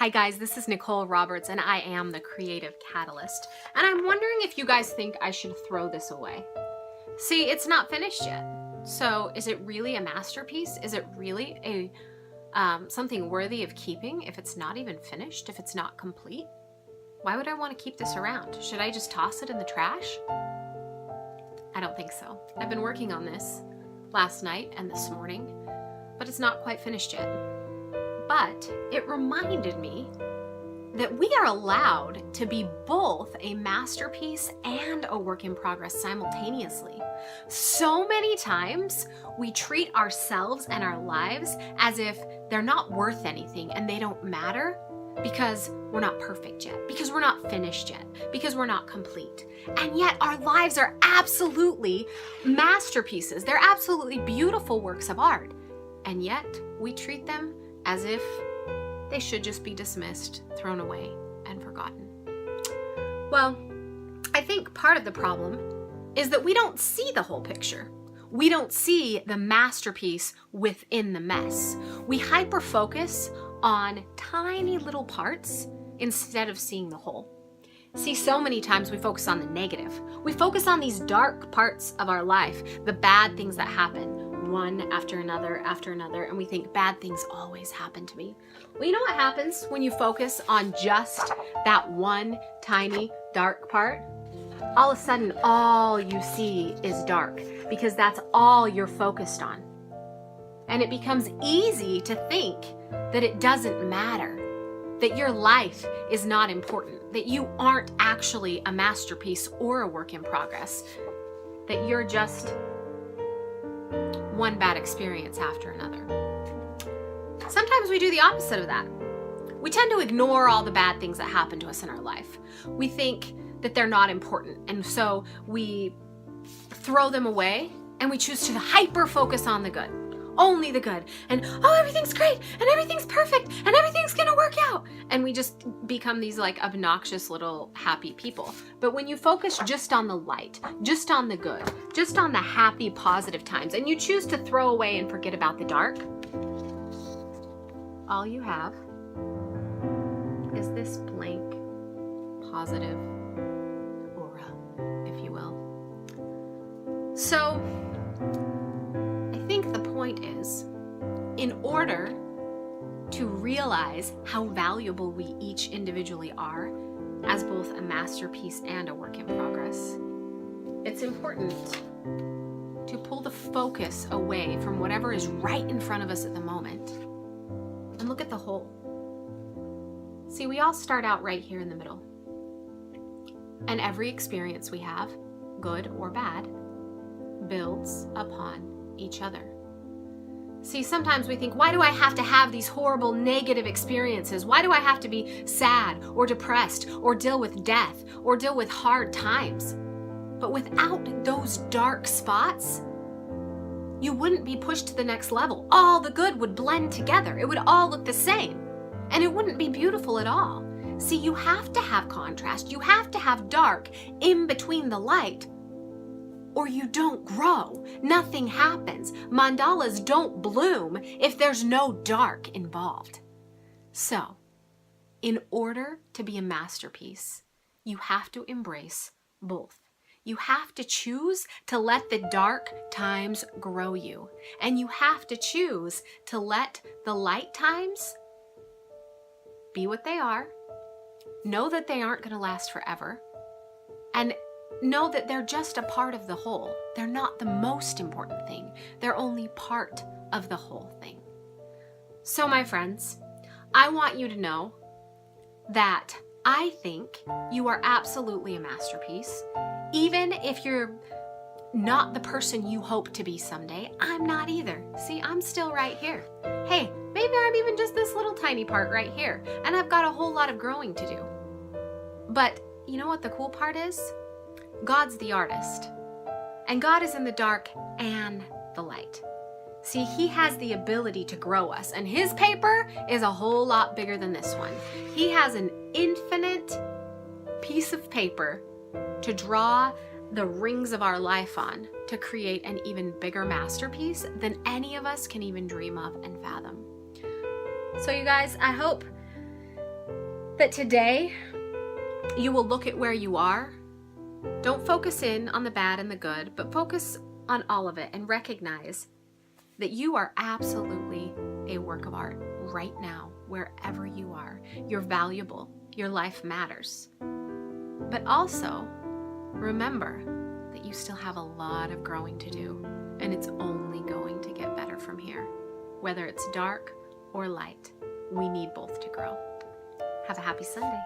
Hi guys, this is Nicole Roberts and I am the Creative Catalyst. And I'm wondering if you guys think I should throw this away. See, it's not finished yet. So is it really a masterpiece? Is it really a something worthy of keeping if it's not even finished, if it's not complete? Why would I want to keep this around? Should I just toss it in the trash? I don't think so. I've been working on this last night and this morning, but it's not quite finished yet. But it reminded me that we are allowed to be both a masterpiece and a work in progress simultaneously. So many times we treat ourselves and our lives as if they're not worth anything and they don't matter because we're not perfect yet, because we're not finished yet, because we're not complete. And yet our lives are absolutely masterpieces. They're absolutely beautiful works of art. And yet we treat them as if they should just be dismissed, thrown away, and forgotten. Well, I think part of the problem is that we don't see the whole picture. We don't see the masterpiece within the mess. We hyper-focus on tiny little parts instead of seeing the whole. See, so many times we focus on the negative. We focus on these dark parts of our life, the bad things that happen, one after another, and we think bad things always happen to me. Well, you know what happens when you focus on just that one tiny dark part? All of a sudden, all you see is dark because that's all you're focused on. And it becomes easy to think that it doesn't matter, that your life is not important, that you aren't actually a masterpiece or a work in progress, that you're just one bad experience after another. Sometimes we do the opposite of that. We tend to ignore all the bad things that happen to us in our life. We think that they're not important, and so we throw them away and we choose to hyper focus on the good. Only the good, and oh, everything's great, and everything's perfect, and everything's gonna work out. And we just become these like obnoxious little happy people. But when you focus just on the light, just on the good, just on the happy, positive times, and you choose to throw away and forget about the dark, all you have is this blank, positive aura, if you will. So, I think the point is, in order to realize how valuable we each individually are as both a masterpiece and a work in progress, it's important to pull the focus away from whatever is right in front of us at the moment and look at the whole. See, we all start out right here in the middle. And every experience we have, good or bad, builds upon each other. See, sometimes we think, why do I have to have these horrible negative experiences? Why do I have to be sad or depressed or deal with death or deal with hard times? But without those dark spots, you wouldn't be pushed to the next level. All the good would blend together. It would all look the same. And it wouldn't be beautiful at all. See, you have to have contrast. You have to have dark in between the light, or you don't grow. Nothing happens. Mandalas don't bloom if there's no dark involved. So, in order to be a masterpiece, you have to embrace both. You have to choose to let the dark times grow you. And you have to choose to let the light times be what they are. Know that they aren't going to last forever. And know that they're just a part of the whole. They're not the most important thing. They're only part of the whole thing. So, my friends, I want you to know that I think you are absolutely a masterpiece. Even if you're not the person you hope to be someday, I'm not either. See, I'm still right here. Hey, maybe I'm even just this little tiny part right here, and I've got a whole lot of growing to do. But you know what the cool part is? God's the artist, and God is in the dark and the light. See, He has the ability to grow us, and His paper is a whole lot bigger than this one. He has an infinite piece of paper to draw the rings of our life on to create an even bigger masterpiece than any of us can even dream of and fathom. So you guys, I hope that today you will look at where you are. Don't focus in on the bad and the good, but focus on all of it and recognize that you are absolutely a work of art right now, wherever you are. You're valuable. Your life matters. But also, remember that you still have a lot of growing to do, and it's only going to get better from here. Whether it's dark or light, we need both to grow. Have a happy Sunday.